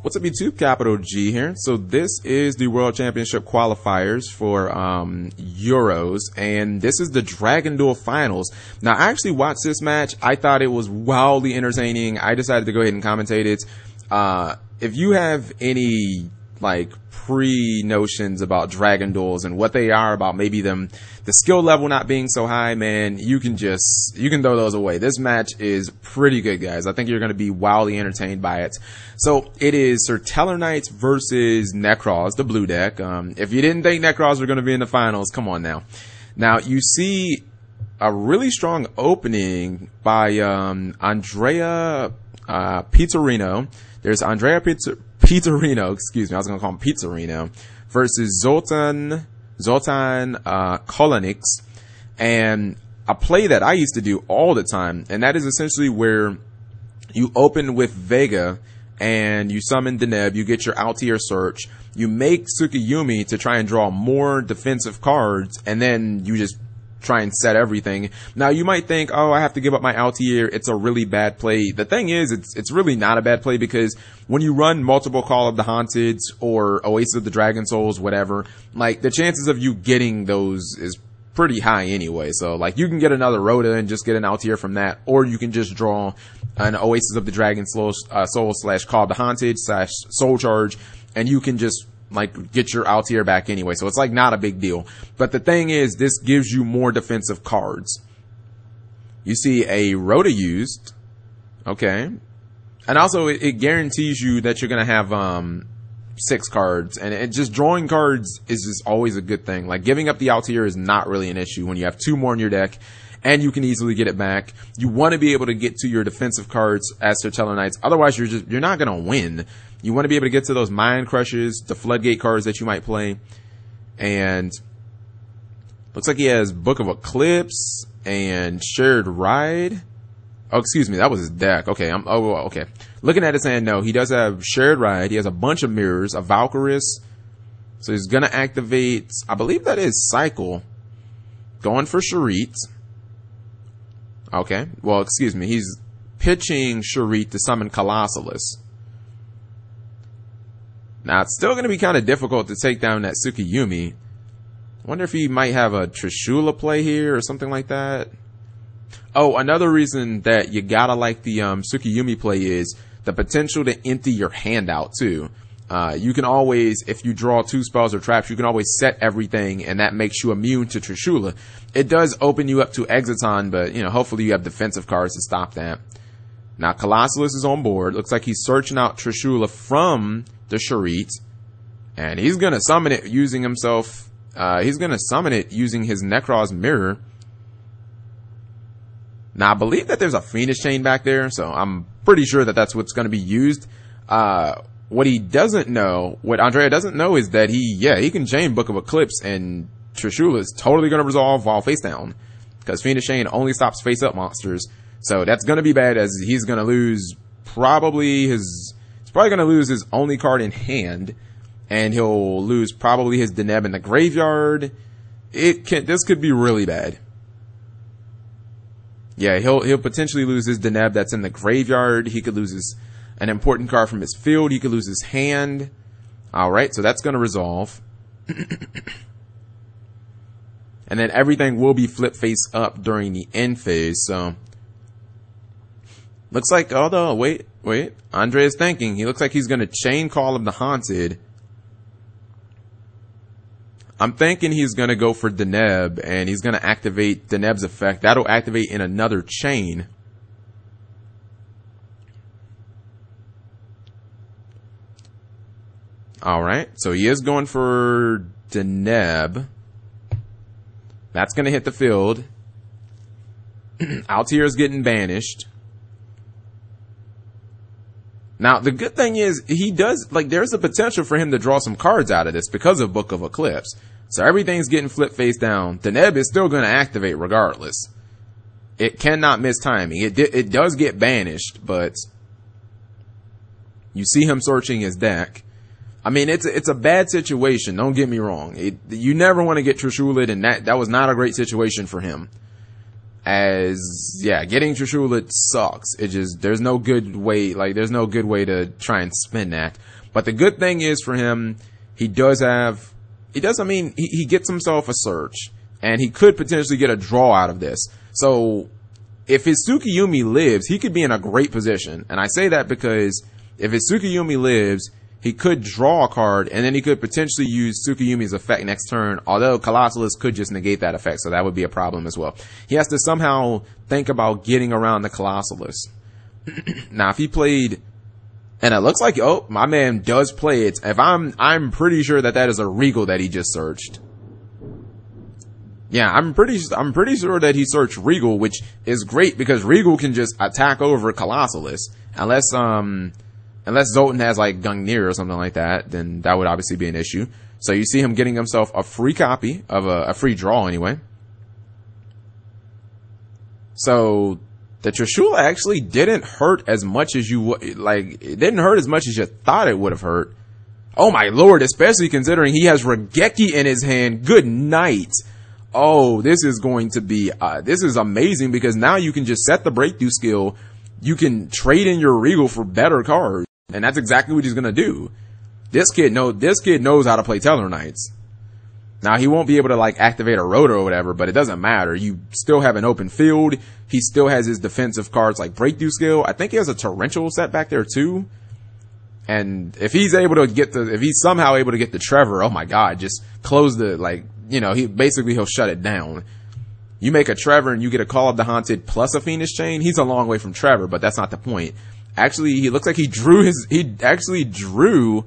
What's up, YouTube? Capital G here. So this is the World Championship qualifiers for Euros, and this is the Dragon Duel finals. Now, I actually watched this match. I thought it was wildly entertaining. I decided to go ahead and commentate it. If you have any pre-notions about Dragon Duels and what they are, about maybe the skill level not being so high, man, you can throw those away. This match is pretty good, guys. I think you're going to be wildly entertained by it. So it is Satellarknights versus Nekroz, the blue deck. If you didn't think Nekroz were going to be in the finals, come on now. Now you see a really strong opening by Andrea Pizzarino. There's Andrea Pizzarino, excuse me, I was going to call him Pizzarino, versus Zoltan Kolonix, and a play that I used to do all the time, and that is essentially where you open with Vega and you summon Deneb, you get your Altier search, you make Tsukiyumi to try and draw more defensive cards, and then you just try and set everything. Now you might think, oh, I have to give up my Altier, it's a really bad play. The thing is, it's really not a bad play, because when you run multiple Call of the Haunted or Oasis of the Dragon Souls, whatever, the chances of you getting those is pretty high anyway. So you can get another Rhoda and just get an Altier from that, or you can just draw an Oasis of the Dragon Soul / Call of the Haunted / Soul Charge, and you can just get your Altier back anyway. So it's not a big deal. But the thing is, this gives you more defensive cards. You see a Rhoda used. Okay. And also it guarantees you that you're going to have 6 cards. And just drawing cards is just always a good thing. Giving up the Altier is not really an issue when you have 2 more in your deck and you can easily get it back. You want to be able to get to your defensive cards as Satellarknights. Otherwise, you're not going to win. You want to be able to get to those Mind Crushes, the Floodgate cards that you might play. And looks like he has Book of Eclipse and Shared Ride. Oh, excuse me, that was his deck. Okay, okay. Looking at his hand, no, he does have Shared Ride. He has a bunch of mirrors, a Valkyris. So he's going to activate, I believe that is Cycle. Going for Sharit. Okay, well, excuse me, he's pitching Sharit to summon Colossalus. Now, it's still going to be kind of difficult to take down that Tsukiyumi. I wonder if he might have a Trishula play here or something like that. Oh, another reason that you gotta like the Tsukiyumi play is the potential to empty your hand out, too. You can always, if you draw 2 spells or traps, you can always set everything, and that makes you immune to Trishula. It does open you up to Exiton, but, hopefully you have defensive cards to stop that. Now, Colossalus is on board. Looks like he's searching out Trishula from the Sharit, and he's gonna summon it using himself. He's gonna summon it using his Nekroz mirror. Now, I believe that there's a Phoenix Chain back there, so I'm pretty sure that that's what's gonna be used. What he doesn't know, what Andrea doesn't know, is that he can chain Book of Eclipse, and Trishula is totally gonna resolve while face down, because Phoenix Chain only stops face up monsters. So that's gonna be bad, as he's gonna lose He's probably going to lose his only card in hand, and he'll lose probably his Deneb in the graveyard. This could be really bad. Yeah, he'll potentially lose his Deneb that's in the graveyard. He could lose an important card from his field. He could lose his hand. All right, so that's going to resolve. And then everything will be flip face up during the end phase, so looks like, although, wait, Andrea's thinking. He looks like he's going to chain Call of the Haunted. I'm thinking he's going to go for Deneb, and he's going to activate Deneb's effect. That'll activate in another chain. Alright, so he is going for Deneb. That's going to hit the field. Altier is getting banished. Now, the good thing is, he does, there's a potential for him to draw some cards out of this because of Book of Eclipse. So everything's getting flipped face down. Deneb is still going to activate regardless. It cannot miss timing. It does get banished, but you see him searching his deck. I mean, it's a bad situation, don't get me wrong. You never want to get Trishula, and that was not a great situation for him. as, yeah, getting Trishula sucks. It just, there's no good way to try and spin that. But the good thing is for him, he gets himself a search, and he could potentially get a draw out of this. So if his Tsukuyomi lives, he could be in a great position. And I say that because if his Tsukuyomi lives, he could draw a card, and then he could potentially use Tsukuyomi's effect next turn, although Colossalus could just negate that effect, so that would be a problem as well. He has to somehow think about getting around the Colossalus. Now, if he played, and it looks like, oh, my man does play it. If I'm pretty sure that is a Regal that he just searched. Yeah, I'm pretty sure that he searched Regal, which is great because Regal can just attack over Colossalus. Unless Zoltan has like Gungnir or something like that, then that would obviously be an issue. So you see him getting himself a free copy of a free draw anyway. So the Trishula actually didn't hurt as much as it didn't hurt as much as you thought it would have hurt. Oh my lord, especially considering he has Regeki in his hand. Good night. Oh, this is going to be, this is amazing because now you can just set the breakthrough skill. You can trade in your Regal for better cards. And that's exactly what he's going to do. This kid knows how to play Satellarknights. Now, he won't be able to like activate a Rotor or whatever, but it doesn't matter. You still have an open field. He still has his defensive cards like breakthrough skill. I think he has a torrential set back there too. And if he's somehow able to get the Trevor, oh my god, just close he'll shut it down. You make a Trevor and you get a Call of the Haunted plus a Fiendish Chain. He's a long way from Trevor, but that's not the point. Actually, he looks like he actually drew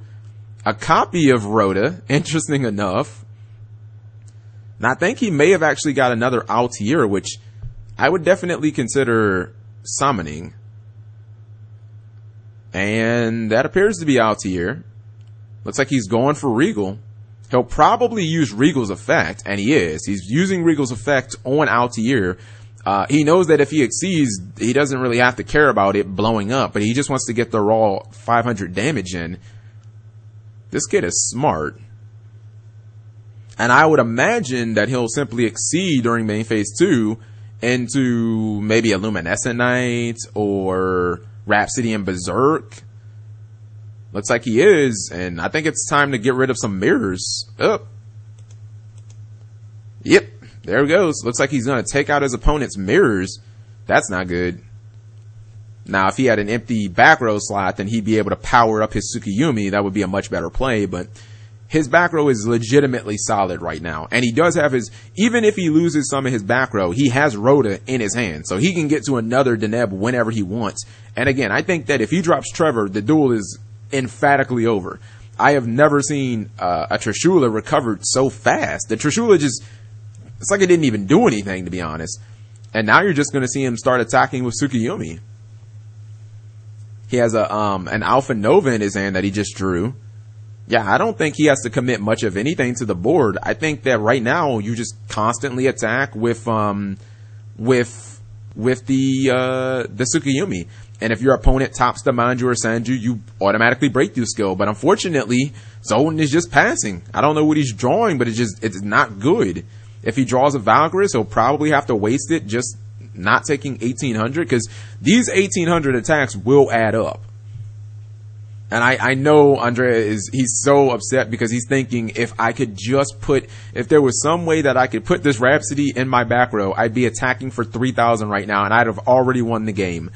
a copy of Rhoda, interesting enough. Now, I think he may have actually got another Altair, which I would definitely consider summoning. And that appears to be Altair. Looks like he's going for Regal. He'll probably use Regal's effect, and he is. He's using Regal's effect on Altair. He knows that if he exceeds, he doesn't really have to care about it blowing up, but he just wants to get the raw 500 damage in. This kid is smart. And I would imagine that he'll simply exceed during main phase 2 into maybe a Luminescent Knight or Rhapsody and Berserk. Looks like he is, and I think it's time to get rid of some mirrors. Oh. Yep, there it goes. Looks like he's going to take out his opponent's mirrors. That's not good. Now, if he had an empty back row slot, then he'd be able to power up his Tsukuyomi. That would be a much better play, but his back row is legitimately solid right now. And he does have even if he loses some of his back row, he has Rhoda in his hand. So he can get to another Deneb whenever he wants. And again, I think that if he drops Trevor, the duel is emphatically over. I have never seen a Trishula recovered so fast. The Trishula it's like it didn't even do anything, to be honest. And now you're just going to see him start attacking with Tsukuyomi. He has an Alpha Nova in his hand that he just drew. Yeah, I don't think he has to commit much of anything to the board. I think that right now you just constantly attack with the Tsukuyomi. And if your opponent tops the Manju or Sanju, you automatically break through skill. But unfortunately, Zoltan is just passing. I don't know what he's drawing, but it's not good. If he draws a Valkyrie, he'll probably have to waste it just not taking 1800, because these 1800 attacks will add up. And I know Andrea he's so upset because he's thinking if there was some way that I could put this Rhapsody in my back row, I'd be attacking for 3000 right now and I'd have already won the game.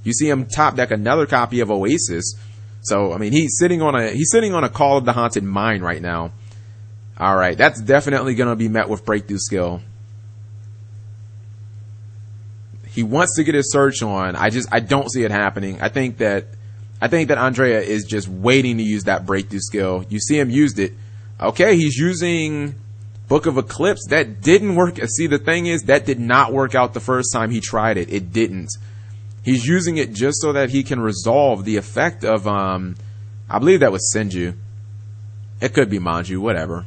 You see him top deck another copy of Oasis. So, I mean, he's sitting on a Call of the Haunted Mine right now. All right, that's definitely going to be met with breakthrough skill. He wants to get his search on. I don't see it happening. I think that Andrea is just waiting to use that breakthrough skill. You see him used it. Okay, he's using Book of Eclipse. That didn't work. See, the thing is, that did not work out the first time he tried it. It didn't. He's using it just so that he can resolve the effect of, I believe that was Senju. It could be Manju, whatever.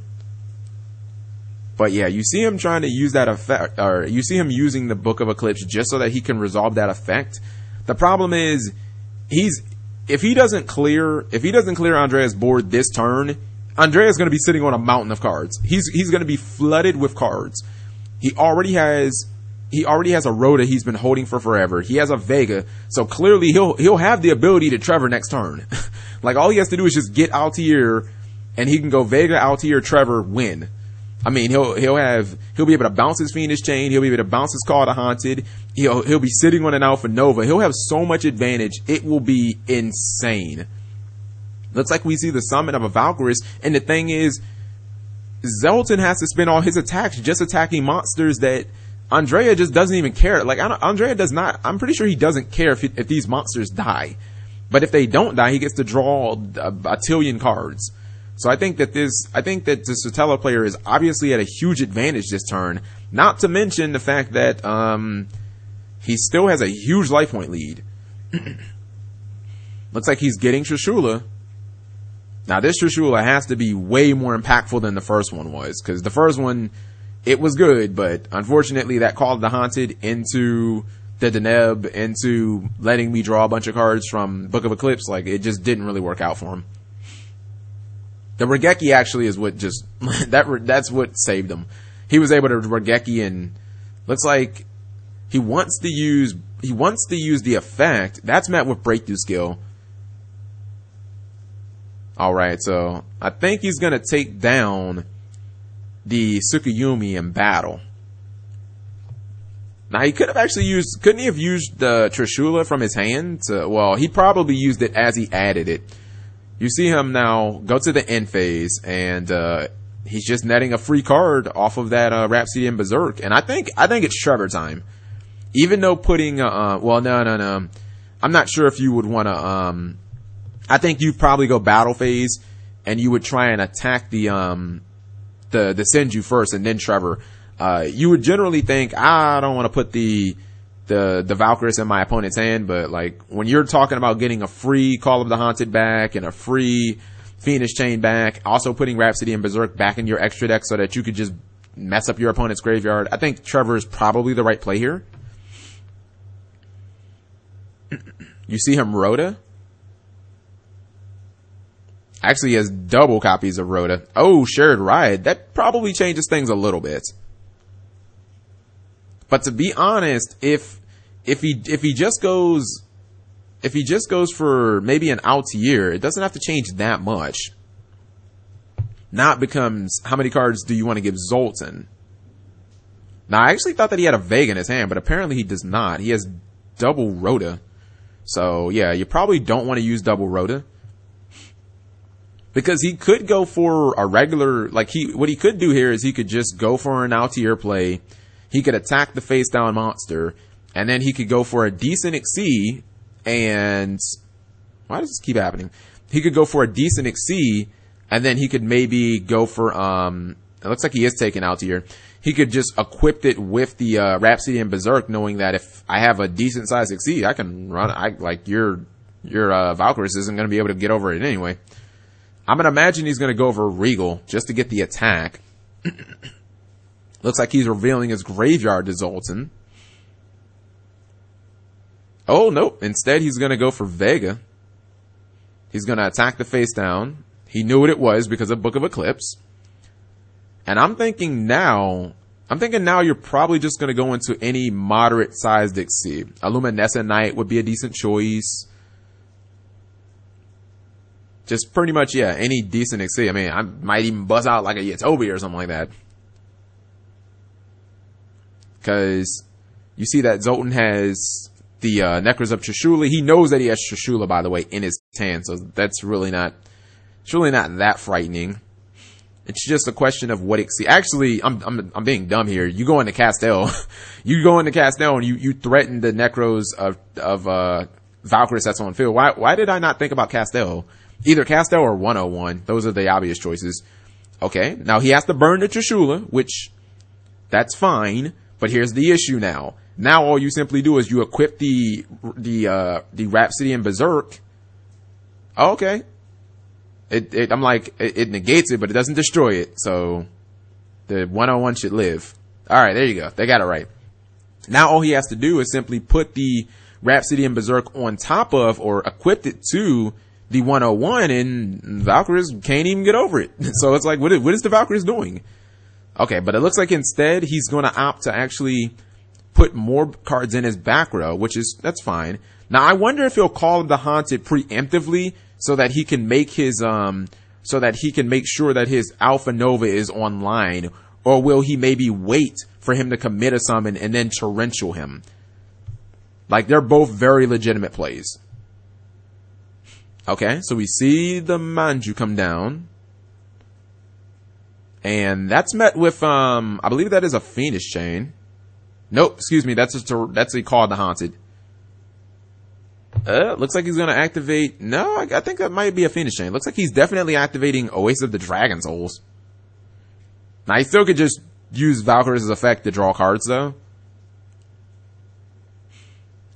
But yeah, you see him trying to use that effect, or you see him using the Book of Eclipse just so that he can resolve that effect. The problem is, if he doesn't clear Andrea's board this turn, Andrea's going to be sitting on a mountain of cards. He's going to be flooded with cards. He already has he already has a Rhoda he's been holding for forever. He has a Vega, so clearly he'll have the ability to Trevor next turn. Like, all he has to do is just get Altair, and he can go Vega, Altair, Trevor, win. I mean, he'll be able to bounce his Fiendish Chain. He'll be able to bounce his Call to Haunted. He'll be sitting on an Alpha Nova. He'll have so much advantage. It will be insane. Looks like we see the summon of a Valkyrus. And the thing is, Zoltan has to spend all his attacks just attacking monsters that Andrea just doesn't even care. Like, Andrea does not. I'm pretty sure he doesn't care if these monsters die. But if they don't die, he gets to draw a tillion cards. So I think that the Satella player is obviously at a huge advantage this turn. Not to mention the fact that he still has a huge life point lead. Looks like he's getting Trishula. Now this Trishula has to be way more impactful than the first one was, because the first one, it was good, but unfortunately that called the Haunted into the Deneb, into letting me draw a bunch of cards from Book of Eclipse. Like, it just didn't really work out for him. The Regeki actually is what just that's what saved him. He was able to Regeki, and looks like he wants to use the effect. That's met with Breakthrough Skill. Alright, so I think he's gonna take down the Tsukuyomi in battle. Now he could have actually couldn't he have used the Trishula from his hand? Well, he probably used it as he added it. You see him now go to the end phase, and he's just netting a free card off of that Rhapsody and Berserk. And I think it's Trevor time. Even though putting well, no. I'm not sure if you would want to I think you'd probably go battle phase, and you would try and attack the Senju first, and then Trevor. You would generally think, I don't want to put the Valkyrus in my opponent's hand, but like, when you're talking about getting a free Call of the Haunted back and a free Fiendish Chain back, also putting Rhapsody and Berserk back in your extra deck so that you could just mess up your opponent's graveyard, I think Trevor is probably the right play here. You see him Rhoda? Actually, he has double copies of Rhoda. Oh, Shared Ride. That probably changes things a little bit. But to be honest, if he just goes for maybe an Altair, it doesn't have to change that much. Now it becomes, how many cards do you want to give Zoltan? Now I actually thought that he had a Vega in his hand, but apparently he does not. He has double Rhoda. So yeah, you probably don't want to use double Rhoda. Because he could go for a regular, like what he could do here is he could just go for an Altair play. He could attack the face down monster, and then he could go for a decent Xyz, and why does this keep happening? He could go for a decent Xyz, and then he could maybe go for, it looks like he is taking Altair. He could just equip it with the Rhapsody and Berserk, knowing that if I have a decent sized Xyz, I can run, like your Valkyrus isn't going to be able to get over it anyway. I'm going to imagine he's going to go for Regal just to get the attack. Looks like he's revealing his graveyard to Zoltan. Oh, nope. Instead, he's going to go for Vega. He's going to attack the face down. He knew what it was because of Book of Eclipse. And I'm thinking now you're probably just going to go into any moderate-sized Xyz. A Luminescent Knight would be a decent choice. Just pretty much, yeah, any decent Xyz. I mean, I might even buzz out like a Yatobi or something like that. Because you see that Zoltan has the Nekroz of Trishula. He knows that he has Trishula, by the way, in his hand. So that's really not that frightening. It's just a question of what Xyz. Actually, I'm being dumb here. You go into Castel. You go into Castel and you threaten the Nekroz of Valkyrus that's on field. Why did I not think about Castel? Either Castel or 101. Those are the obvious choices. Okay, now he has to burn the Trishula, which, that's fine. But here's the issue now. Now all you simply do is you equip the Rhapsody and Berserk. Oh, okay. I'm like, it negates it, but it doesn't destroy it. So the 101 should live. Alright, there you go. They got it right. Now all he has to do is simply put the Rhapsody and Berserk on top of, or equip it to, the 101, and Valkyrus can't even get over it. So it's like, what is the Valkyrus doing? Okay, but it looks like instead he's going to opt to actually put more cards in his back row, that's fine. Now I wonder if he'll call the Haunted preemptively so that he can make his so that he can make sure that his Alpha Nova is online, or will he maybe wait for him to commit a summon and then torrential him? Like, they're both very legitimate plays. Okay, so we see the Manju come down. And that's met with, I believe that is a Fiendish Chain. Nope, excuse me, that's a Call of the Haunted. Looks like he's gonna activate, no, I think that might be a Fiendish Chain. Looks like he's definitely activating Oasis of the Dragon Souls. Now, he still could just use Valkyrie's effect to draw cards, though.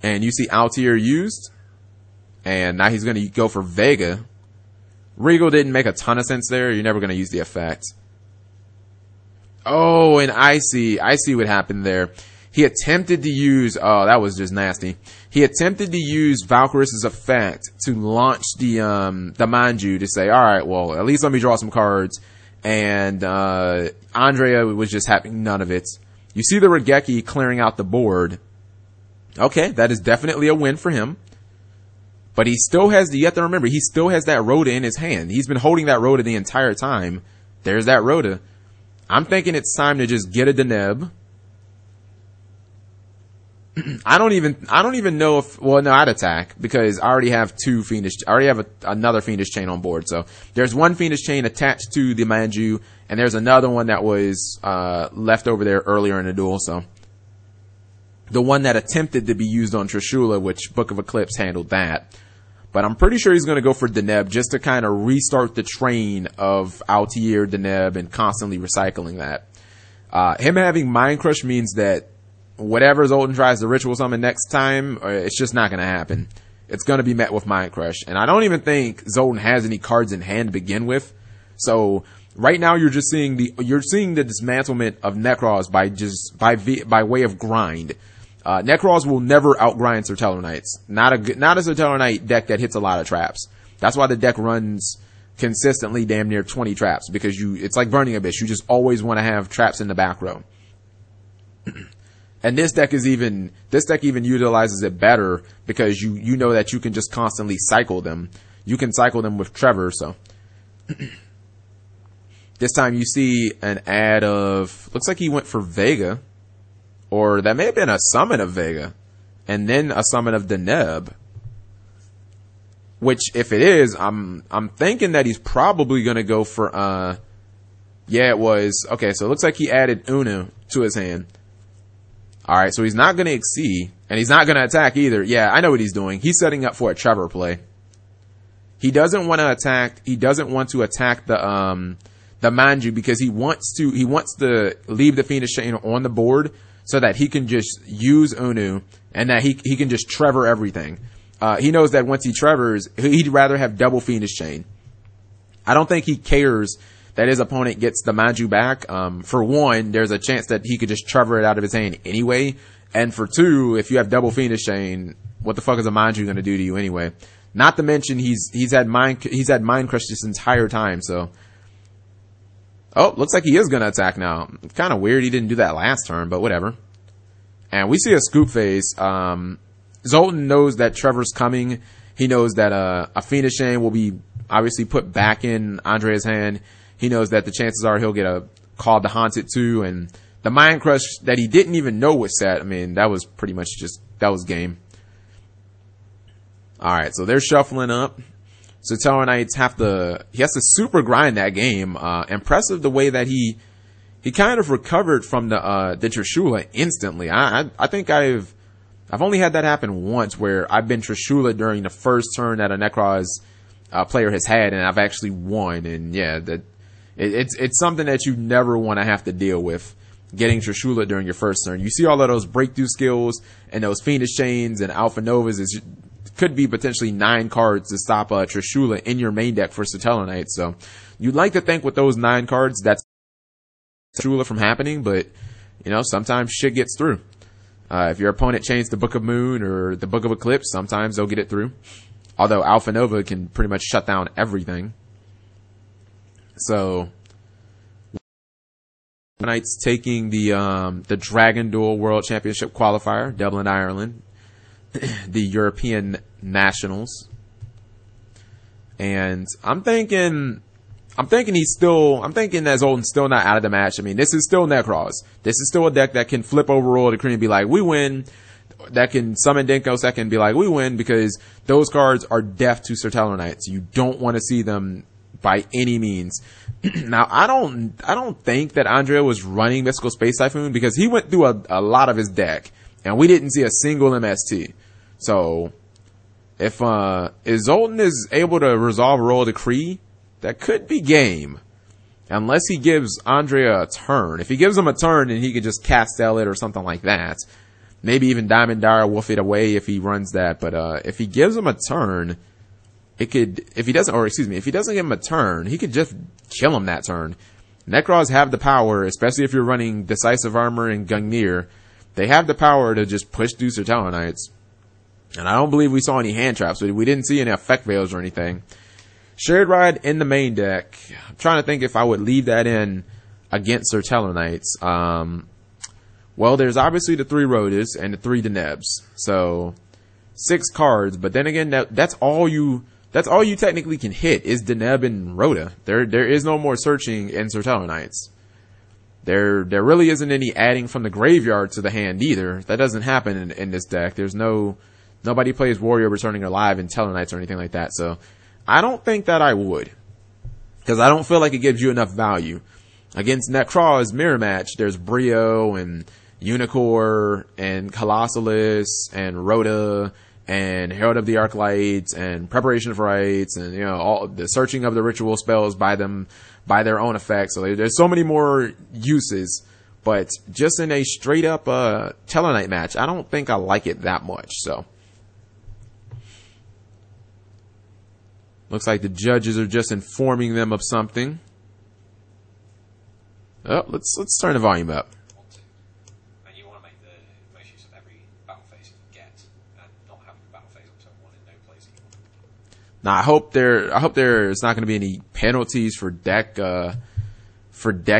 And you see Altair used. And now he's gonna go for Vega. Regal didn't make a ton of sense there. You're never gonna use the effect. Oh, and I see what happened there. He attempted to use, oh, that was just nasty. He attempted to use Valkyrie's effect to launch the Manju to say, alright, well, at least let me draw some cards. And, Andrea was just having none of it. You see the Regeki clearing out the board. Okay, that is definitely a win for him. But he still has, you have to remember, he still has that Rhoda in his hand. He's been holding that Rhoda the entire time. There's that Rhoda. I'm thinking it's time to just get a Deneb. I don't even know if, well, no, I'd attack because I already have another Fiendish Chain on board. So there's one Fiendish Chain attached to the Manju, and there's another one that was, left over there earlier in the duel. So the one that attempted to be used on Trishula, which Book of Eclipse handled that. But I'm pretty sure he's going to go for Deneb just to kind of restart the train of Altair, Deneb, and constantly recycling that. Him having Mind Crush means that whatever Zoltan tries to ritual summon next time, it's just not going to happen. It's going to be met with Mind Crush. And I don't even think Zoltan has any cards in hand to begin with. So right now you're seeing the dismantlement of Nekroz by way of grind. Nekroz will never outgrind Satellarknights. Not a Satellarknight deck that hits a lot of traps. That's why the deck runs consistently damn near 20 traps, because it's like Burning Abyss. You just always want to have traps in the back row. And this deck even utilizes it better because you know that you can just constantly cycle them. You can cycle them with Trevor, so. This time you see an ad of, looks like he went for Vega. Or that may have been a summon of Vega. And then a summon of Deneb. Which, if it is, I'm thinking that he's probably gonna go for, yeah, it was. Okay, so it looks like he added Una to his hand. Alright, so he's not gonna Exceed. And he's not gonna attack either. Yeah, I know what he's doing. He's setting up for a Trevor play. He doesn't want to attack the Manju because he wants to leave the Fiendish Chain on the board so that he can just use Unu and that he can just Trevor everything. He knows that once he Trevors, he'd rather have double Fiendish Chain. I don't think he cares that his opponent gets the Manju back. For one, there's a chance that he could just Trevor it out of his hand anyway. And for two, if you have double Fiendish Chain, what the fuck is a Manju gonna do to you anyway? Not to mention he's had Mind Crush this entire time, so. Oh, looks like he is gonna attack now. It's kinda weird he didn't do that last turn, but whatever. And we see a scoop phase. Zoltan knows that Trevor's coming. He knows that a Fiendish Chain will be obviously put back in Andrea's hand. He knows that the chances are he'll get a Call to Haunted too, and the Mind Crush that he didn't even know was set. I mean, that was pretty much that was game. Alright, so they're shuffling up. So Satellarknights he has to super grind that game. Impressive the way that he kind of recovered from the Trishula instantly. I think I've only had that happen once where I've been Trishula during the first turn that a Nekroz player has had, and I've actually won. And yeah, it's something that you never want to have to deal with, getting Trishula during your first turn. You see all of those breakthrough skills and those Fiendish Chains and Alpha Novas could be potentially 9 cards to stop Trishula in your main deck for Satellarknights. So you'd like to think with those 9 cards that's Trishula from happening, but you know, sometimes shit gets through. If your opponent chains the Book of Moon or the Book of Eclipse, sometimes they'll get it through. Although Alpha Nova can pretty much shut down everything. So Knights taking the Dragon Duel World Championship qualifier, Dublin, Ireland, the European Nationals. And I'm thinking that Zoltan's still not out of the match. I mean, this is still Nekroz. This is still a deck that can flip over Royal Decree and be like, we win. That can summon Denko second and be like, we win, because those cards are deaf to Satellarknights. You don't want to see them by any means. Now, I don't think that Andrea was running Mystical Space Typhoon, because he went through a lot of his deck and we didn't see a single MST. So if Zoltan is able to resolve Royal Decree, that could be game. Unless he gives Andrea a turn. If he gives him a turn, then he could just Castell it or something like that. Maybe even Diamond Dire Wolf it away if he runs that. But if he gives him a turn, if he doesn't give him a turn, he could just kill him that turn. Nekroz have the power, especially if you're running Decisive Armor and Gungnir. They have the power to just push through Satellarknights. And I don't believe we saw any hand traps. We didn't see any effect veils or anything. Shared Ride in the main deck. I'm trying to think if I would leave that in against Satellarknights. Well, there's obviously the 3 Rhodas and the 3 Denebs. So 6 cards, but then again, that's all you technically can hit is Deneb and Rhoda. There is no more searching in Satellarknights. There really isn't any adding from the graveyard to the hand either. That doesn't happen in this deck. Nobody plays Warrior Returning Alive in Tellarknights or anything like that. So I don't think that I would, because I don't feel like it gives you enough value. Against Nekroz mirror match, there's Brio and Unicor and Colossalus and Rhoda and Herald of the Arclights and Preparation of Rites and, all the searching of the ritual spells by their own effects. So there's so many more uses, but just in a straight up Tellarknight match, I don't think I like it that much. So looks like the judges are just informing them of something. Oh, let's turn the volume up. And you want to make the most use of every battle phase you can get, and not having the battle phase on turn 1 in no place anymore. Now I hope there's not going to be any penalties for deck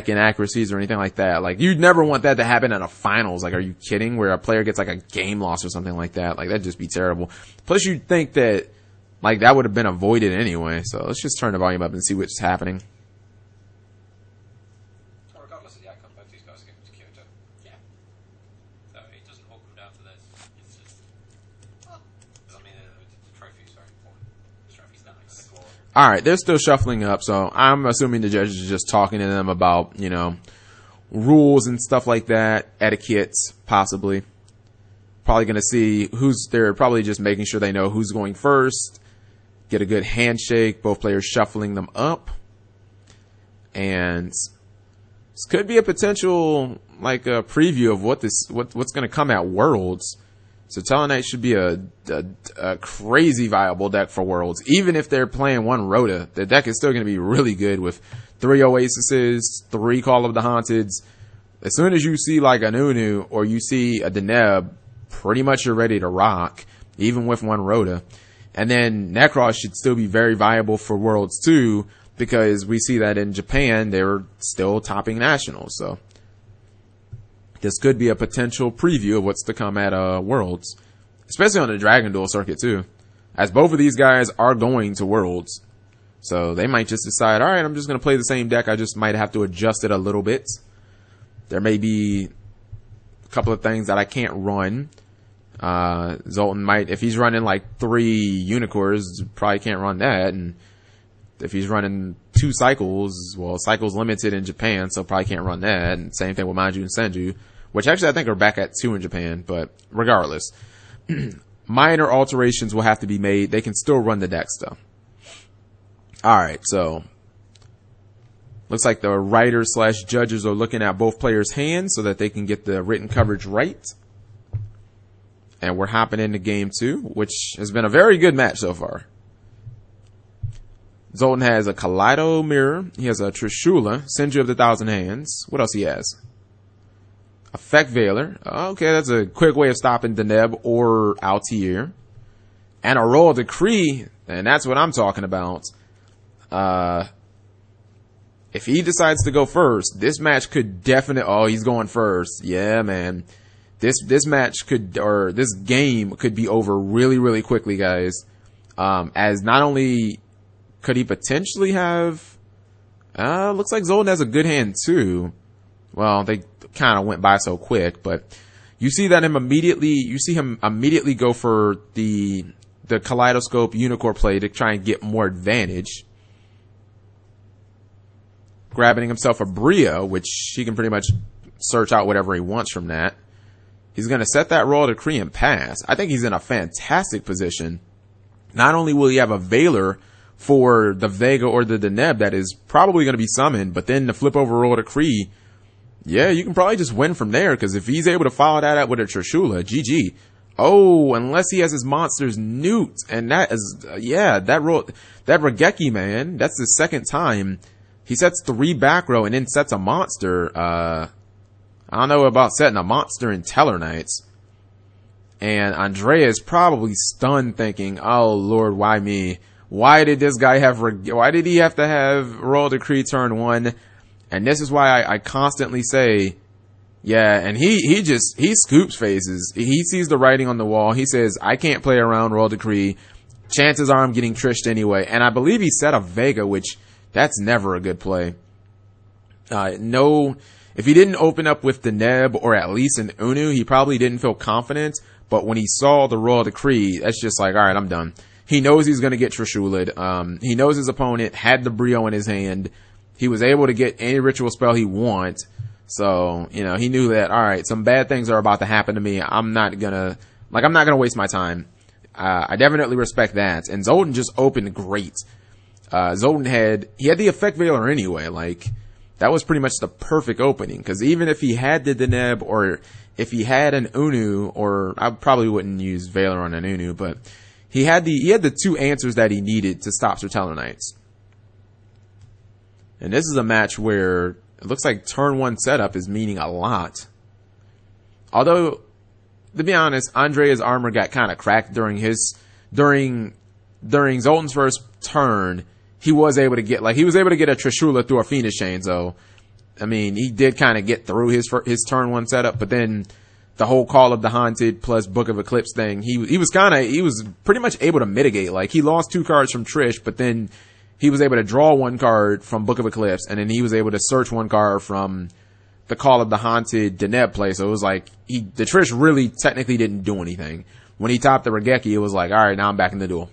inaccuracies or anything like that. Like, you'd never want that to happen at a finals. Like, are you kidding? Where a player gets like a game loss or something like that. Like, that'd just be terrible. Plus, you'd think that like that would have been avoided anyway. So let's just turn the volume up and see what's happening. Regardless of the outcome, both these guys are going to Kyoto. Yeah. So it doesn't all come down to this. It's just, the trophy's very important. The trophy's nice. All right, they're still shuffling up, so I'm assuming the judges are just talking to them about, rules and stuff like that, etiquette, possibly. Probably going to see they're probably just making sure they know who's going first, get a good handshake, both players shuffling them up. And this could be a potential, like, a preview of what's going to come at Worlds. So Tellarknight should be a crazy viable deck for Worlds. Even if they're playing 1 Rhoda, the deck is still going to be really good with 3 Oasises, 3 Call of the Haunteds. As soon as you see like a Nunu or you see a Deneb, pretty much you're ready to rock, even with 1 Rhoda. And then Nekroz should still be very viable for Worlds too, because we see that in Japan, they're still topping nationals. So this could be a potential preview of what's to come at Worlds, especially on the Dragon Duel circuit too, as both of these guys are going to Worlds. So they might just decide, all right, I'm just going to play the same deck. I just might have to adjust it a little bit. There may be a couple of things that I can't run. Zoltan might, if he's running like 3 Unicors, probably can't run that. And if he's running 2 Cycles, well, Cycles limited in Japan, so probably can't run that. And same thing with Manju and Senju, which actually I think are back at 2 in Japan, but regardless, minor alterations will have to be made. They can still run the decks though. Alright, so looks like the writers / judges are looking at both players' hands so that they can get the written coverage right. And we're hopping into game 2, which has been a very good match so far. Zoltan has a Kaleido Mirror. He has a Trishula, Senju of the Thousand Hands. What else he has? Effect Veiler. Okay, that's a quick way of stopping Deneb or Altair. And a Royal Decree, and that's what I'm talking about. if he decides to go first, this match could definitely, oh, he's going first. Yeah, man. This match could, or this game could be over really, really quickly, guys. As not only could he potentially have, looks like Zoltan has a good hand too. Well, they kind of went by so quick, but you see him immediately go for the Kaleidoscope Unicorn play to try and get more advantage. Grabbing himself a Brio, which he can pretty much search out whatever he wants from that. He's going to set that Royal Decree and pass. I think he's in a fantastic position. Not only will he have a Veiler for the Vega or the Deneb that is probably going to be summoned, but then the flip over Royal Decree, yeah, you can probably just win from there, because if he's able to follow that up with a Trishula, GG. Oh, unless he has his monsters nuked, and that is, that Regeki, man, that's the second time. He sets 3 back row and then sets a monster. I don't know about setting a monster in Satellarknights. And Andrea is probably stunned thinking, oh Lord, why me? Why did this guy why did he have to have Royal Decree turn 1? And this is why I constantly say, yeah, and he scoops faces. He sees the writing on the wall. He says, I can't play around Royal Decree. Chances are I'm getting trished anyway. And I believe he set a Vega, which that's never a good play. No, if he didn't open up with the Neb or at least an Unu, he probably didn't feel confident. But when he saw the Royal Decree, that's just like, all right, I'm done. He knows he's going to get Trishula'd. He knows his opponent had the Brio in his hand. He was able to get any ritual spell he wants. So, he knew that, all right, some bad things are about to happen to me. I'm not going to waste my time. I definitely respect that. And Zoltan just opened great. Zoltan had the Effect Veiler anyway. Like, that was pretty much the perfect opening. Because even if he had the Deneb, or if he had an Unu, or I probably wouldn't use Veiler on an Unu, but he had the 2 answers that he needed to stop Satellarknights. And this is a match where it looks like turn 1 setup is meaning a lot. Although, to be honest, Andrea's armor got kind of cracked during Zoltan's first turn. He was able to get a Trishula through a Phoenix Chain, so I mean, he did kind of get through his turn 1 setup, but then the whole Call of the Haunted plus Book of Eclipse thing, he was pretty much able to mitigate. Like, he lost 2 cards from Trish, but then he was able to draw 1 card from Book of Eclipse, and then he was able to search 1 card from the Call of the Haunted Deneb play. So it was like, the Trish really technically didn't do anything. When he topped the Regeki, it was like, alright, now I'm back in the duel.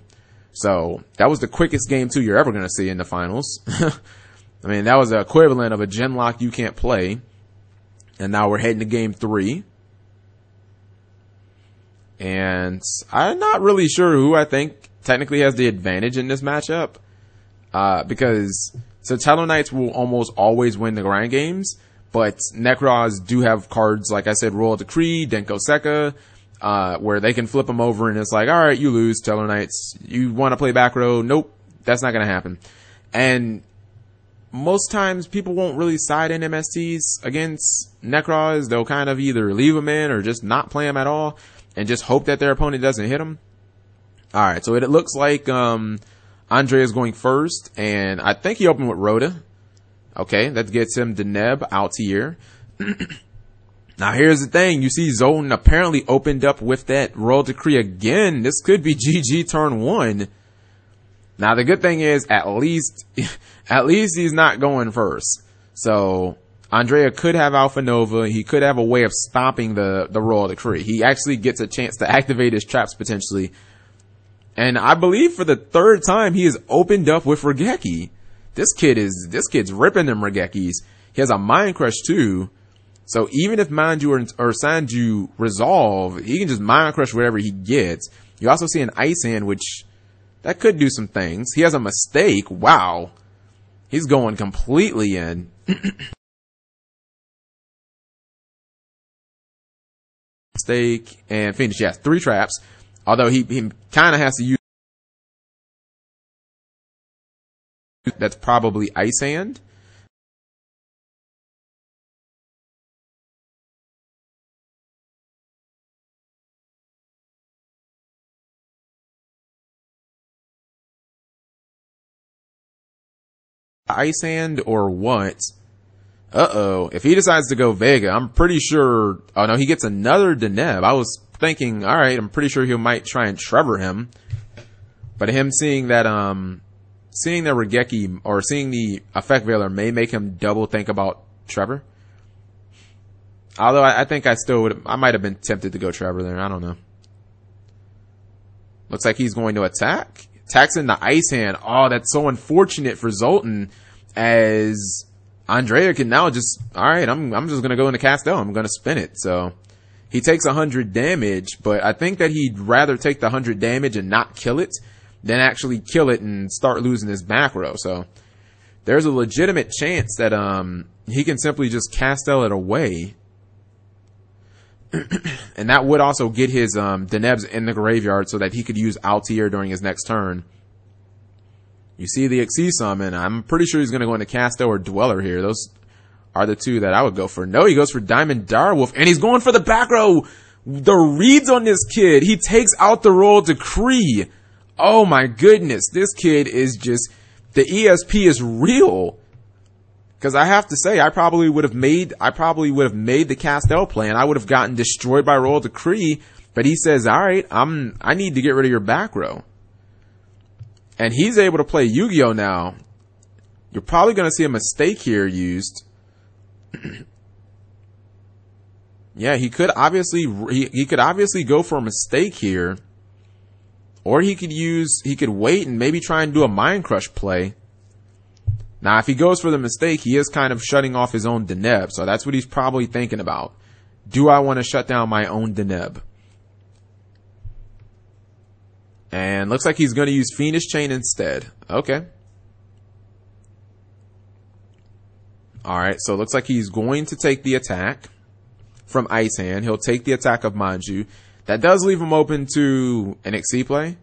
So, that was the quickest game 2 you're ever gonna see in the finals. I mean, that was the equivalent of a Genlock you can't play. And now we're heading to game 3. And I'm not really sure who I think technically has the advantage in this matchup. Because Satellarknights will almost always win the grind games, but Nekroz do have cards, like I said, Royal Decree, Denko Sekka, where they can flip them over and it's like, alright, you lose, Satellarknights. You want to play back row? Nope, that's not going to happen. And most times people won't really side in MSTs against Nekroz. They'll kind of either leave them in or just not play them at all and just hope that their opponent doesn't hit them. Alright, so it looks like, Andre is going first, and I think he opened with Rhoda. Okay, that gets him Deneb out here. Now here's the thing, you see Zoltan apparently opened up with that Royal Decree again. This could be GG turn 1. Now the good thing is, at least he's not going first. So, Andrea could have Alpha Nova, he could have a way of stopping the Royal Decree. He actually gets a chance to activate his traps potentially. And I believe for the 3rd time, he has opened up with Regeki. This kid's ripping them Regekis. He has a Mind Crush too. So even if Manju or Sanju resolve, he can just Mind Crush whatever he gets. You also see an Ice Hand, which, that could do some things. He has a Mistake. Wow. He's going completely in. Mistake and finish. Yes, 3 traps. Although he kind of has to use, that's probably Ice Hand. ice hand or what? Uh-oh. If he decides to go Vega, I'm pretty sure... Oh, no, he gets another Deneb. I was thinking, all right, I'm pretty sure he might try and Trevor him. But him seeing that, seeing the Regeki, or seeing the Effect Veiler may make him double think about Trevor. Although I think I might have been tempted to go Trevor there. I don't know. Looks like he's going to attack. Attacks in the ice hand. Oh, that's so unfortunate for Zoltan, as Andrea can now just, alright, I'm just gonna go into Castel. I'm gonna spin it. So he takes 100 damage, but I think that he'd rather take the 100 damage and not kill it than actually kill it and start losing his back row. So there's a legitimate chance that he can simply just Castel it away. And that would also get his Denebs in the graveyard so that he could use Altair during his next turn. You see the Xyz summon. I'm pretty sure he's going to go into Castel or Dweller here. Those are the two that I would go for. No, he goes for Diamond Direwolf, and he's going for the back row. The reads on this kid. He takes out the Royal Decree. Oh my goodness. This kid is just... The ESP is real. Because I have to say, I probably would have made the Castel play, and I would have gotten destroyed by Royal Decree. But he says, all right, I need to get rid of your back row. And he's able to play Yu-Gi-Oh now. You're probably going to see a mistake here used. Yeah, he could obviously go for a mistake here. Or he could wait and maybe try and do a Mind Crush play. Now, if he goes for the mistake, he is kind of shutting off his own Deneb. So that's what he's probably thinking about. Do I want to shut down my own Deneb? And looks like he's going to use Fiendish Chain instead. Okay. Alright, so it looks like he's going to take the attack from Ice Hand. He'll take the attack of Manju. That does leave him open to an Xyz play.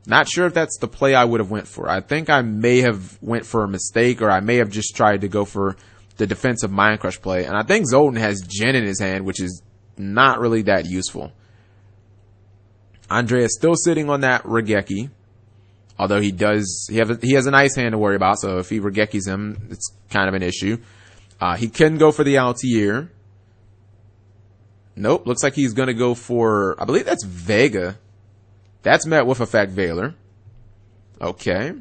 Not sure if that's the play I would have went for. I think I may have went for a mistake, or I may have just tried to go for the defensive Mind Crush play. And I think Zoltan has Jin in his hand, which is not really that useful. Andre is still sitting on that Regeki. Although he has an ice hand to worry about, so if he Regekis him, it's kind of an issue. He can go for the Altair. Nope, looks like he's gonna go for, I believe that's Vega. That's met with Effect Veiler. Okay.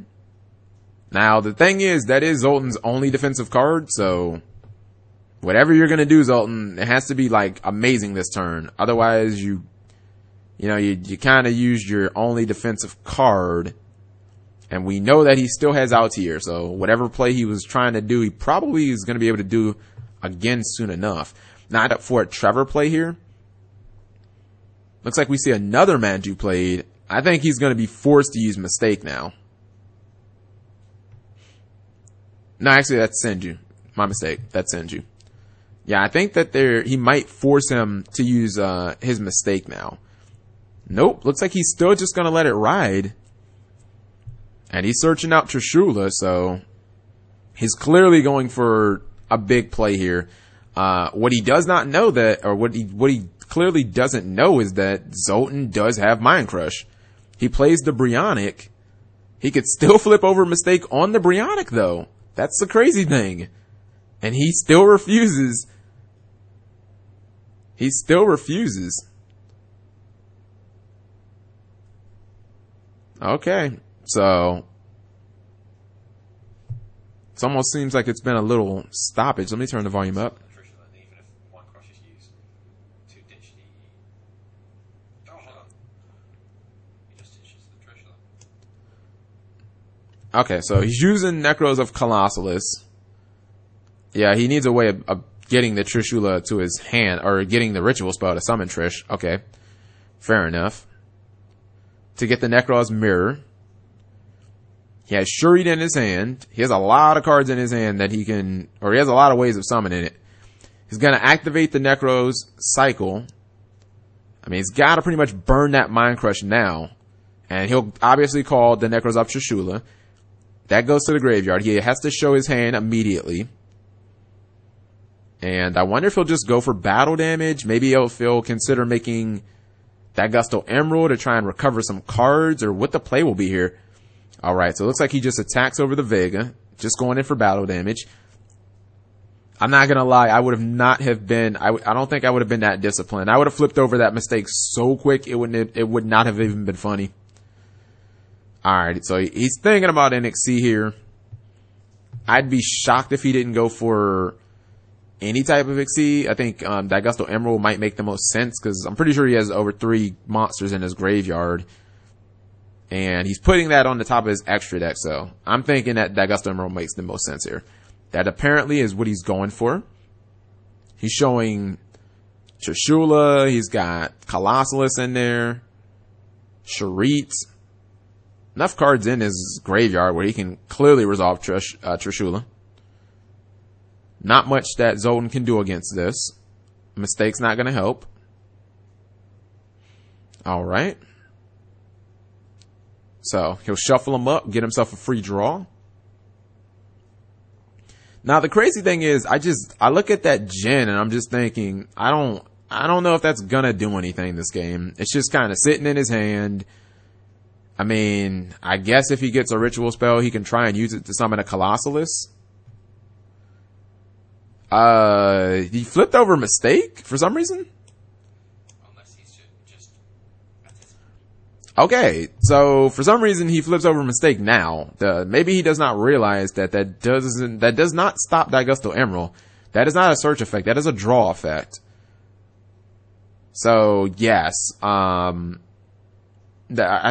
Now, the thing is, that is Zoltan's only defensive card, so whatever you're gonna do, Zoltan, it has to be, like, amazing this turn. Otherwise, you kind of used your only defensive card, and we know that he still has Altair, so whatever play he was trying to do, he probably is gonna be able to do again soon enough. Not up for a Trevor play here. Looks like we see another Manju played. I think he's going to be forced to use Mistake now. No, actually, that's Senju. My mistake. That's Senju. Yeah, I think that he might force him to use his Mistake now. Nope. Looks like he's still just going to let it ride. And he's searching out Trishula, so he's clearly going for a big play here. What he does not know what he clearly doesn't know is that Zoltan does have Mind Crush. He plays the Brionic. He could still flip over Mistake on the Brionic, though. That's the crazy thing. And he still refuses. He still refuses. Okay, so it almost seems like it's been a little stoppage. Let me turn the volume up. Okay, so he's using Nekroz of Colossalus. Yeah, he needs a way of getting the Trishula to his hand, or getting the ritual spell to summon Trish. Okay, fair enough. To get the Nekroz Mirror. He has Shuried in his hand. He has a lot of cards in his hand that he can, or he has a lot of ways of summoning it. He's going to activate the Nekroz Cycle. I mean, he's got to pretty much burn that Mind Crush now. And he'll obviously call the Nekroz up Trishula. That goes to the graveyard. He has to show his hand immediately. And I wonder if he'll just go for battle damage. Maybe he'll consider making that Gusto Emerald to try and recover some cards, or what the play will be here. Alright, so it looks like he just attacks over the Vega just going in for battle damage. I'm not gonna lie, I would have not have been, I don't think I would have been that disciplined. I would have flipped over that mistake so quick, it would not have even been funny. Alright, so he's thinking about NXC here. I'd be shocked if he didn't go for any type of XC. I think, Daigusto Emerald might make the most sense, because I'm pretty sure he has over 3 monsters in his graveyard. And he's putting that on the top of his extra deck, so I'm thinking that Daigusto Emerald makes the most sense here. That apparently is what he's going for. He's showing Trishula. He's got Colossalus in there. Charit. Enough cards in his graveyard where he can clearly resolve Trishula. Not much that Zoltan can do against this. Mistake's not going to help. Alright. So, he'll shuffle him up, get himself a free draw. Now, the crazy thing is, I look at that Jin and I'm just thinking, I don't know if that's gonna do anything this game. It's just kind of sitting in his hand. I mean, I guess if he gets a ritual spell, he can try and use it to summon a Colossalus. He flipped over Mistake for some reason? Unless he's just okay, so for some reason he flips over Mistake now. Maybe he does not realize that does not stop Daigusto Emerald. That is not a search effect. That is a draw effect. So yes, I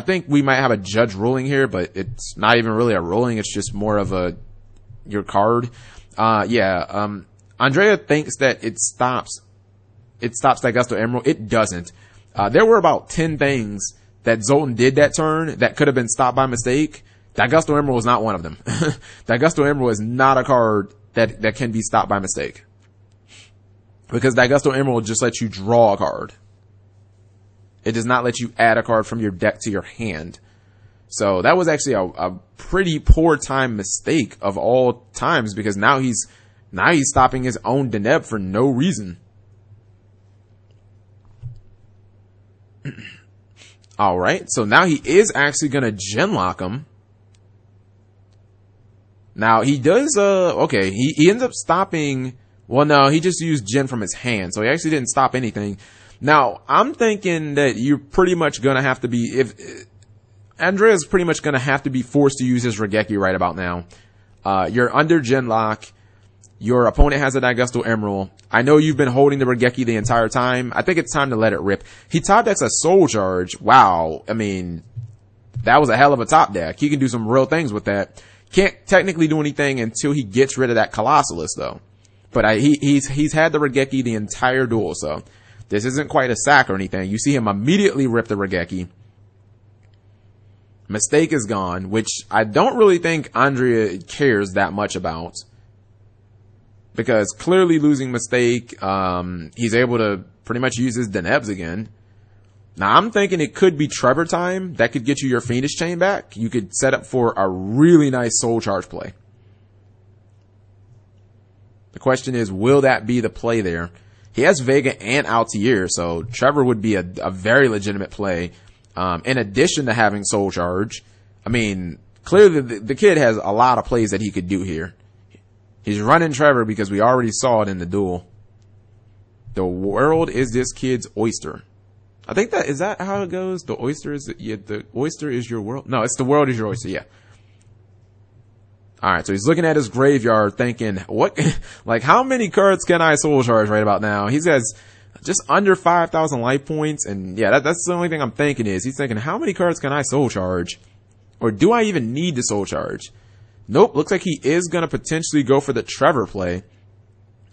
think we might have a judge ruling here, but it's not even really a ruling. It's just more of your card. Andrea thinks that it stops Daigusto Emerald. It doesn't. There were about 10 things that Zoltan did that turn that could have been stopped by mistake. Daigusto Emerald is not one of them. Daigusto Emerald is not a card that can be stopped by mistake. Because Daigusto Emerald just lets you draw a card. It does not let you add a card from your deck to your hand. So that was actually a pretty poor time mistake of all times, because now he's stopping his own Deneb for no reason. Alright, so now he is actually gonna genlock him. Now he does, okay, he ends up stopping, well no, he just used Gen from his hand, so he actually didn't stop anything. Now, I'm thinking that you're pretty much gonna have to be, Andrea's pretty much gonna have to be forced to use his Regeki right about now. You're under genlock. Your opponent has a Daigusto Emerald. I know you've been holding the Regeki the entire time. I think it's time to let it rip. He top decks a Soul Charge. Wow. I mean, that was a hell of a top deck. He can do some real things with that. Can't technically do anything until he gets rid of that Colossalus though. But he's had the Regeki the entire duel, so this isn't quite a sack or anything. You see him immediately rip the Regeki. Mistake is gone, which I don't really think Andrea cares that much about. Because clearly losing Mistake, he's able to pretty much use his Denebs again. Now I'm thinking it could be Trevor time. That could get you your Fiendish Chain back. You could set up for a really nice Soul Charge play. The question is, will that be the play there? He has Vega and Altair, so Trevor would be a very legitimate play. In addition to having Soul Charge. I mean, clearly the kid has a lot of plays that he could do here. He's running Trevor because we already saw it in the duel. The world is this kid's oyster. I think is that how it goes? The oyster is your world. No, it's the world is your oyster. Yeah. All right. So he's looking at his graveyard thinking, what, like how many cards can I Soul Charge right about now? He has just under 5,000 life points. And yeah, that's the only thing I'm thinking is he's thinking, how many cards can I Soul Charge? Or do I even need to Soul Charge? Nope, looks like he is going to potentially go for the Trevor play.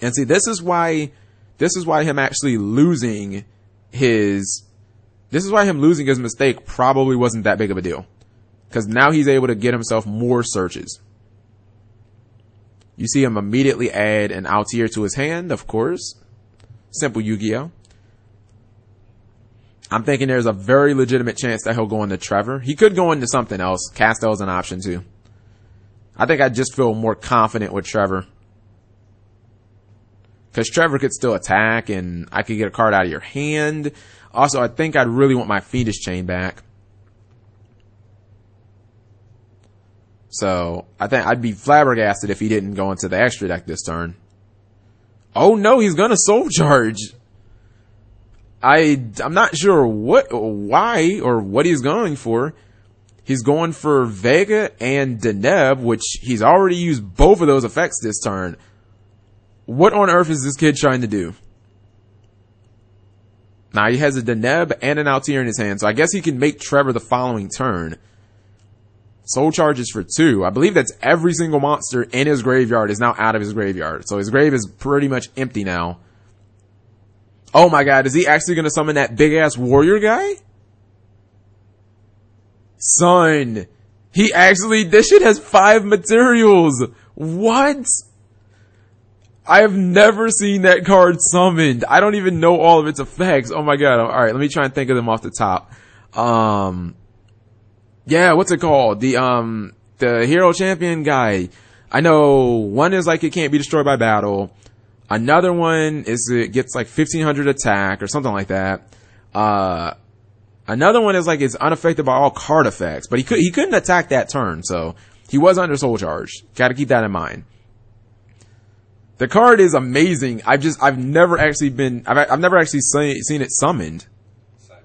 And see, this is why him actually losing his mistake probably wasn't that big of a deal. Because now he's able to get himself more searches. You see him immediately add an Altair to his hand, of course. Simple Yu-Gi-Oh! I'm thinking there's a very legitimate chance that he'll go into Trevor. He could go into something else. Castel's an option too. I think I just feel more confident with Trevor. Because Trevor could still attack and I could get a card out of your hand. Also, I think I'd really want my Fiendish Chain back. So I think I'd be flabbergasted if he didn't go into the extra deck this turn. Oh no, he's gonna Soul Charge. I'm not sure why, or what he's going for. He's going for Vega and Deneb, which he's already used both of those effects this turn. What on earth is this kid trying to do? Now he has a Deneb and an Altair in his hand, so I guess he can make Trevor the following turn. Soul Charges for 2. I believe that's every single monster in his graveyard is now out of his graveyard. So his grave is pretty much empty now. Oh my god, is he actually going to summon that big-ass warrior guy? Son, this shit has 5 materials. What? I have never seen that card summoned. I don't even know all of its effects. Oh my god. Alright, let me try and think of them off the top. Yeah, what's it called? The hero champion guy. I know one is like it can't be destroyed by battle. Another one is it gets like 1500 attack or something like that. Another one is like it's unaffected by all card effects, but he couldn't attack that turn, so he was under Soul Charge. Gotta keep that in mind. The card is amazing. I've never actually seen it summoned. So,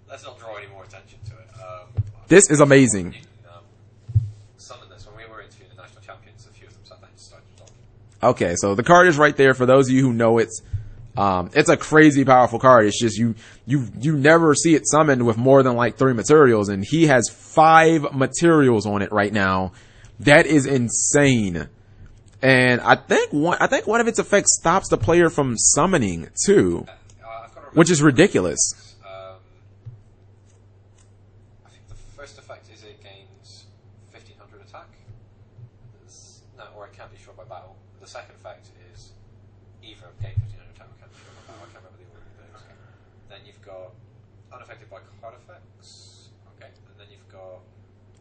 let's not draw any more attention to it. This is amazing. Summon this when we were interviewing the national champions. A few of them sat down and started to talk. Okay, so the card is right there for those of you who know it. It's a crazy powerful card. It's just you never see it summoned with more than like 3 materials, and he has 5 materials on it right now. That is insane. And I think one of its effects stops the player from summoning too, which is ridiculous. I think the first effect is it gains 1500 attack. Or it can't be destroyed by battle. The second effect is either gain 1500 attack or can't be destroyed by battle. I can't remember the order of those. Then you've got unaffected by card effects. Okay, and then you've got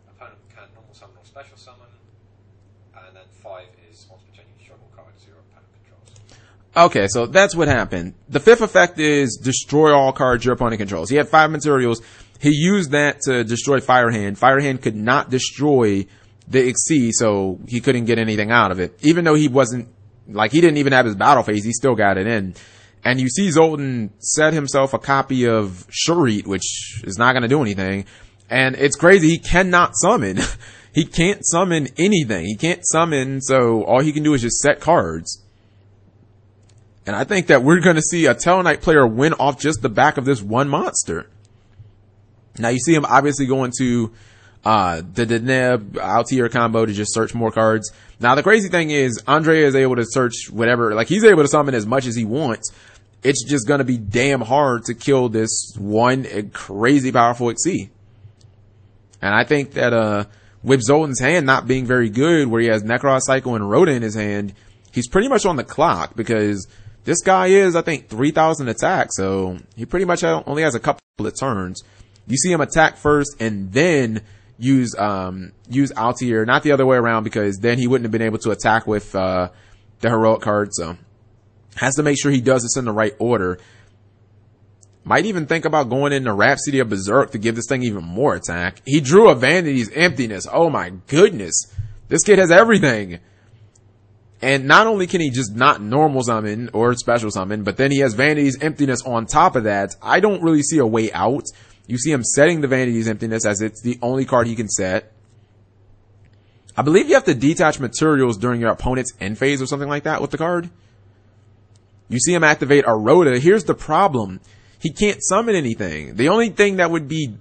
opponent can normal summon or special summon. And then 5 is once per turn you destroy more cards your opponent controls. Okay, so that's what happened. The 5th effect is destroy all cards your opponent controls. He had 5 materials. He used that to destroy Firehand. Firehand could not destroy the Xyz, so he couldn't get anything out of it. Even though he didn't even have his battle phase, he still got it in. And you see Zoltan set himself a copy of Shurit, which is not going to do anything. And it's crazy, he cannot summon. He can't summon anything. He can't summon, so all he can do is just set cards. And I think that we're going to see a Tellarknight player win off just the back of this one monster. Now you see him obviously going to the Deneb Altair combo to just search more cards. Now the crazy thing is Andre is able to search whatever, like he's able to summon as much as he wants. It's just going to be damn hard to kill this one crazy powerful Xyz. And I think that with Zoltan's hand not being very good, where he has Nekroz, Psycho, and Rhoda in his hand, he's pretty much on the clock because this guy is, I think, 3,000 attack, so he pretty much only has a couple of turns. You see him attack first and then use Altair, not the other way around, because then he wouldn't have been able to attack with the heroic card, so has to make sure he does this in the right order. Might even think about going into Rhapsody of Berserk to give this thing even more attack. He drew a Vanity's Emptiness. Oh my goodness. This kid has everything. And not only can he just not normal summon or special summon, but then he has Vanity's Emptiness on top of that. I don't really see a way out. You see him setting the Vanity's Emptiness as it's the only card he can set. I believe you have to detach materials during your opponent's end phase or something like that with the card. You see him activate a Rhoda. Here's the problem. He can't summon anything. The only thing that would be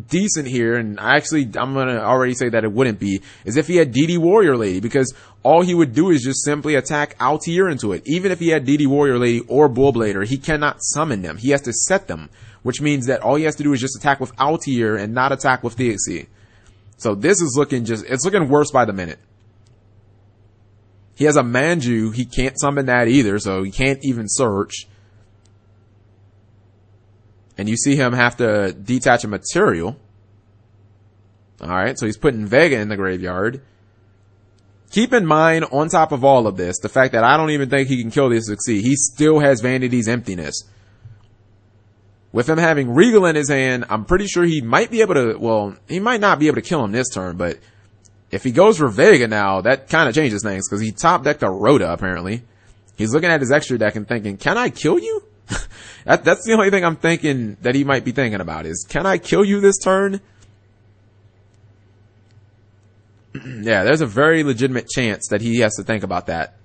decent here, and I'm going to already say that it wouldn't be, is if he had DD Warrior Lady, because all he would do is just simply attack Altair into it. Even if he had DD Warrior Lady or Bullblader, he cannot summon them. He has to set them, which means that all he has to do is just attack with Altair and not attack with Xyz. So this is it's looking worse by the minute. He has a Manju. He can't summon that either, so he can't even search. And you see him have to detach a material. Alright, so he's putting Vega in the graveyard. Keep in mind, on top of all of this, the fact that I don't even think he can kill this Xyz. He still has Vanity's Emptiness. With him having Regal in his hand, I'm pretty sure he might be able to, well, he might not be able to kill him this turn, but If he goes for Vega now, that kind of changes things because he top decked a Rhoda apparently. He's looking at his extra deck and thinking, can I kill you? That's the only thing I'm thinking that he might be thinking about is, can I kill you this turn? Yeah, there's a very legitimate chance that he has to think about that.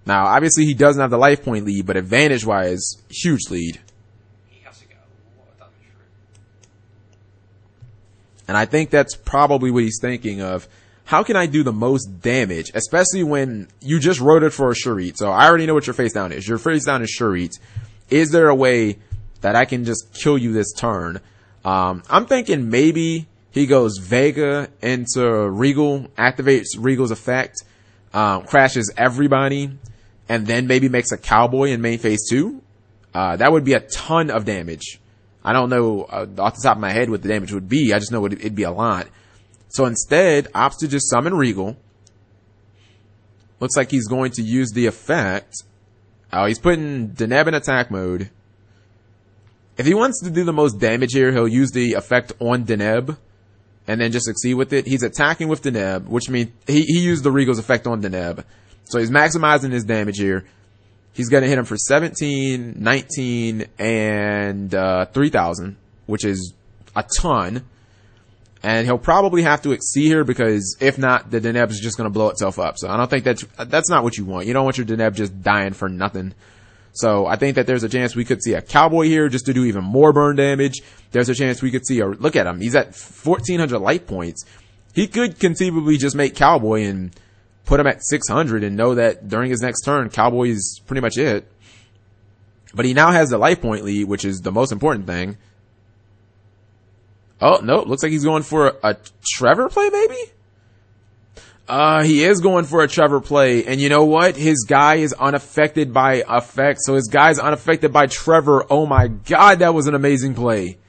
Now, obviously he doesn't have the life point lead, but advantage-wise, huge lead. He has to get a lot of damage for it. And I think that's probably what he's thinking of. How can I do the most damage? Especially when you just wrote it for a Shurit. So I already know what your face down is. Your face down is Shurit. Is there a way that I can just kill you this turn? I'm thinking maybe he goes Vega into Regal, activates Regal's effect, crashes everybody, and then maybe makes a Cowboy in main phase 2. That would be a ton of damage. I don't know off the top of my head what the damage would be. I just know it'd be a lot. So instead, opts to just summon Regal. Looks like he's going to use the effect. Oh, he's putting Deneb in attack mode. If he wants to do the most damage here, he'll use the effect on Deneb and then just succeed with it. He's attacking with Deneb, which means he used the Regal's effect on Deneb. So he's maximizing his damage here. He's going to hit him for 17, 19, and 3,000, which is a ton. And he'll probably have to exceed here because if not, the Deneb is just going to blow itself up. So I don't think that's not what you want. You don't want your Deneb just dying for nothing. So I think that there's a chance we could see a Cowboy here just to do even more burn damage. There's a chance we could see look at him. He's at 1,400 life points. He could conceivably just make Cowboy and put him at 600 and know that during his next turn, Cowboy is pretty much it. But he now has the life point lead, which is the most important thing. Oh, no, looks like he's going for a Trevor play, maybe? He is going for a Trevor play. And you know what? His guy is unaffected by effects. So his guy's unaffected by Trevor. Oh my God, that was an amazing play.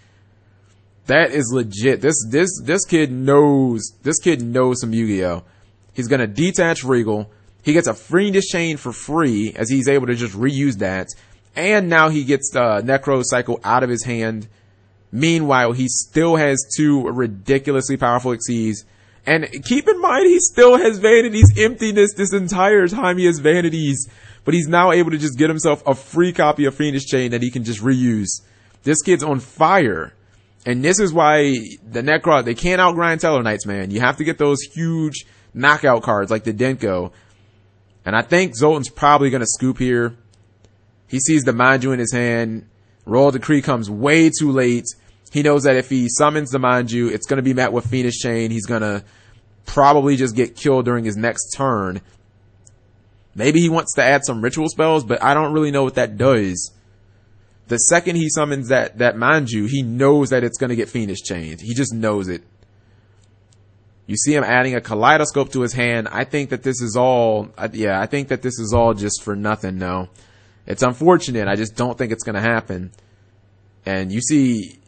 That is legit. This kid knows some Yu-Gi-Oh! He's gonna detach Regal. He gets a Fiendish Chain for free as he's able to just reuse that. And now he gets the Nekroz cycle out of his hand. Meanwhile, he still has 2 ridiculously powerful Xyz. And keep in mind, he still has Vanity's emptiness this entire time he has Vanities. But he's now able to just get himself a free copy of Fiendish Chain that he can just reuse. This kid's on fire. And this is why the Nekroz, they can't outgrind Satellarknights, man. You have to get those huge knockout cards like the Denko. And I think Zoltan's probably going to scoop here. He sees the Manju in his hand. Royal Decree comes way too late. He knows that if he summons the Manju, it's going to be met with Fiendish Chain. He's going to probably just get killed during his next turn. Maybe he wants to add some ritual spells, but I don't really know what that does. The second he summons that Manju, he knows that it's going to get Fiendish Chained. He just knows it. You see him adding a Kaleidoscope to his hand. I think that this is all, I think that this is all just for nothing now. It's unfortunate. I just don't think it's going to happen. And you see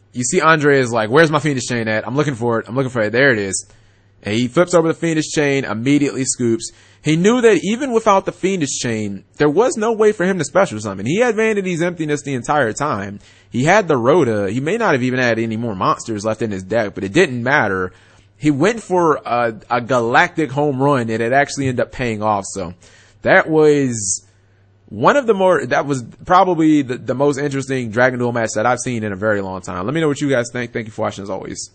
Andre is like, where's my Fiendish Chain at? I'm looking for it. There it is. And he flips over the Fiendish Chain, immediately scoops. He knew that even without the Fiendish Chain, there was no way for him to special summon. He had Vanity's emptiness the entire time. He had the Rhoda. He may not have even had any more monsters left in his deck, but it didn't matter. He went for a galactic home run, and it actually ended up paying off. So that was that was probably the most interesting Dragon Duel match that I've seen in a very long time. Let me know what you guys think. Thank you for watching as always.